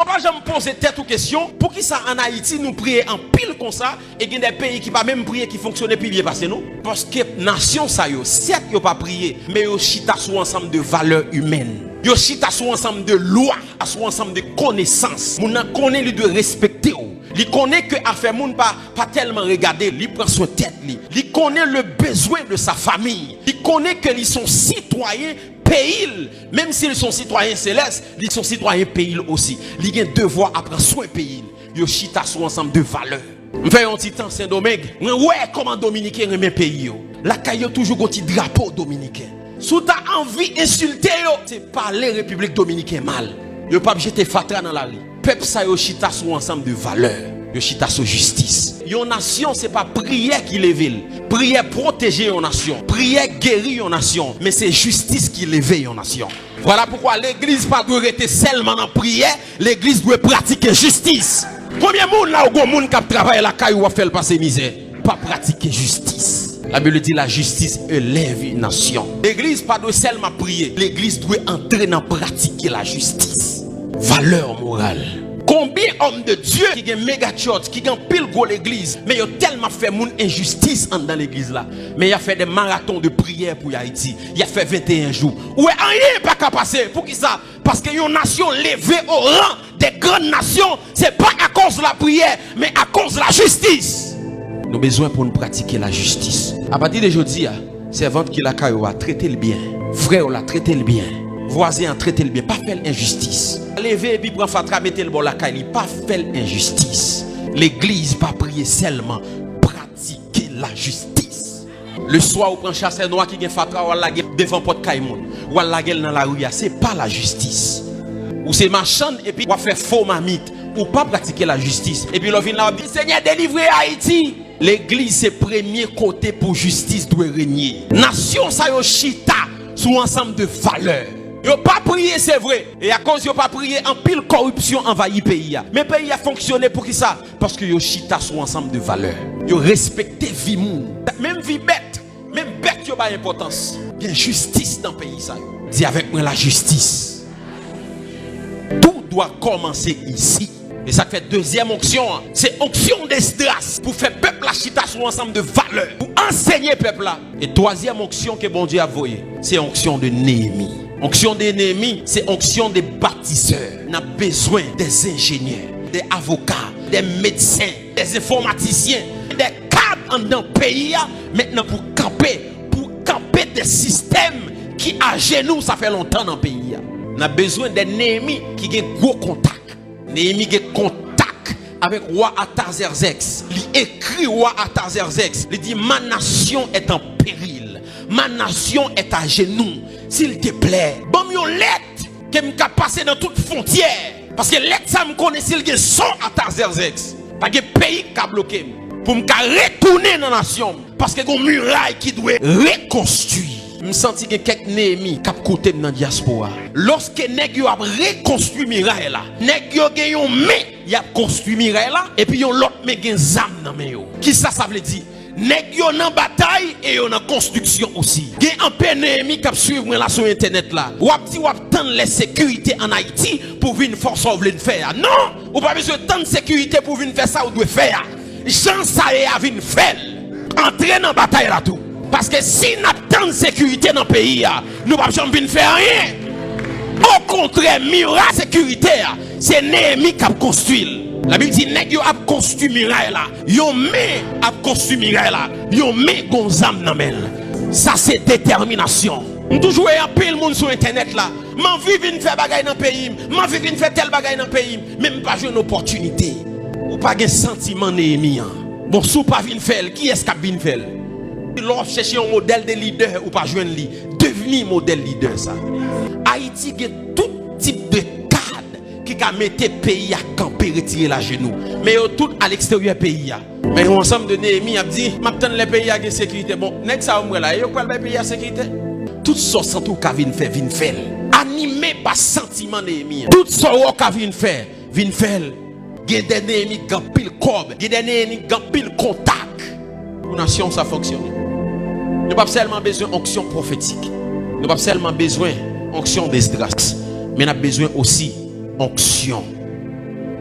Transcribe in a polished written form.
On va jamais poser tête aux questions. Pour qui ça en Haïti nous prier en pile comme ça et il y a des pays qui pas même prier qui fonctionnent puis bien passer nous? Parce que nation ça yo, certes yo pas prier, mais yo chita sur ensemble de valeurs humaines. Yo chita sur ensemble de lois, sur ensemble de connaissances. Moun connaît lui de respecter ou. Il connaît que affaire moun pas tellement regarder, il prend soin tête li. Il connaît le besoin de sa famille. Il connaît que ils sont citoyens pays, même s'ils sont citoyens célestes, ils sont citoyens pays aussi. Ils ont un devoir à prendre soin pays. Ils chita sur ensemble de valeurs. Je fais un petit temps Saint-Domingue. Ouais, comment Dominicain remet pays? La caillou toujours un petit drapeau dominicain. Si tu as envie d'insulter, c'est parler République dominicaine mal. Yo pas jeter fatra dans la rue. Peuple ça yo chita sur ensemble de valeurs. Yo chita sur justice. Yon nation c'est pas prière qui lève. Prière protéger yon nation. Prière guérir yon nation, mais c'est justice qui lève yon nation. Voilà pourquoi l'église pas doit rester seulement en prière, l'église doit pratiquer justice. Combien de monde là ou gon monde qui travaille la caille ou a fait passer misère, pas pratiquer justice. La Bible dit la justice élève une nation. L'église pas doit seulement prier, l'église doit entrer dans pratiquer la justice. Valeur morale. Combien d'hommes de Dieu qui ont méga church, qui ont pile gros l'église, mais ils ont tellement fait mon injustice dans l'église là. Mais il a fait des marathons de prière pour Haïti. Il a fait 21 jours. Ouais, rien pas qu'à passer. Pour qui ça? Parce que une nation levée au rang des grandes nations, c'est pas à cause de la prière, mais à cause de la justice. Nous avons besoin pour nous pratiquer la justice. À partir d'aujourd'hui, servante qui la caillou a traité le bien. Frère l'a traité le bien. Voisin a traité le bien. Pas faire l'injustice. Lever et puis prendre fatra, mettre le bon la caille. Pas faire l'injustice. L'église pas prier seulement. Pratiquer la justice. Le soir, on prend chasseur noir qui a fatra ou la gueule devant porte caïmon. Ou la gueule dans la rue. C'est pas la justice. Ou c'est marchand et puis on faire faux mamite. Ou pas pratiquer la justice. Et puis l'on vient là, Seigneur, délivrez Haïti. L'église, c'est premier côté pour justice doit régner. Nation, ça yo chita sous ensemble de valeurs. Yo pas prié, c'est vrai. Et à cause yo pas prié, en pile corruption envahit pays. Mais pays a fonctionné pour qui ça? Parce que yo chita sous ensemble de valeurs. Yo respecté vie moun. Même vie bête. Même bête yo pas importance. Bien justice dans le pays ça. Dis avec moi la justice. Tout doit commencer ici. Et ça fait deuxième onction, c'est onction d'Esdras pour faire peuple la chita sur ensemble de valeurs, pour enseigner peuple là. Et troisième onction que bon Dieu a voyé, c'est onction de Néhémie. Onction de Néhémie, c'est onction des bâtisseurs. On a besoin des ingénieurs, des avocats, des médecins, des informaticiens, des cadres dans le pays maintenant pour camper des systèmes qui à genoux ça fait longtemps dans le pays. On a besoin des Néhémie qui ont gros contact. Néhémie a contact avec roi Artaxerxès. Il écrit roi Artaxerxès. Il dit ma nation est en péril. Ma nation est à genoux. S'il te plaît, bon yon lettre qui m'a passé dans toute frontière. Parce que lettre ça me connaît s'il y a son Artaxerxès. Pas de pays qui a bloqué. Pour me retourner dans la nation. Parce que une muraille qui doit reconstruire. Je sens que quelques Néhémie qui côté dans la diaspora. Lorsque nèg yo a reconstruit muraille là, nèg yo gen yon main, y a construit muraille là et puis yon l'autre main gen zam nan main yo. Qui ça veut dire? Nèg yo nan bataille et yo nan construction aussi. Gen un peu Néhémie qui suivre moi là sur internet là. Wap di wap tande les sécurité en Haïti pour venir force ou vle faire. Non, ou pas besoin de tant de sécurité pour venir faire ça ou doit faire. Jean ça a venir faire. Entrer dans bataille là tout. Parce que si nous avons tant de sécurité dans le pays, nous ne pouvons jamais faire rien. Au contraire, muraille sécuritaire, c'est Néhémie qui a construit. La Bible dit que nous avons construit muraille là. Yo met a construit muraille là. Yo met gonzam nan men. Ça c'est détermination. On toujours un peu le monde sur internet là. M'en vivre faire bagaille dans le pays, m'en vivre faire tel bagaille dans le pays, même pas jouer une opportunité. Ou pas un sentiment Néhémie. Bon, si vous pas venir faire, qui est-ce qui a venir faire? Lorsque chercher un modèle de leader ou pas joindre lui, devenir modèle leader ça. Haïti a tout type de cadre qui a mis le pays à camper, retirer la genou. Mais tout à l'extérieur du pays. Mais ensemble de Néhémie a dit, maintenant le pays a une sécurité. Bon, next ça on là, yo quoi le pays a sécurité? Tout ça sans tout qu'a vinn faire. Animé par sentiment Néhémie. Tout ça qu'a vinn faire. Il y a des Néhémie qui ont pile corps, il y a des Néhémie qui ont pile contact. Pour nation ça fonctionne. Nous n'avons pas seulement besoin d'onction prophétique. Nous n'avons pas seulement besoin d'onction d'Esdras. Mais nous avons besoin aussi d'onction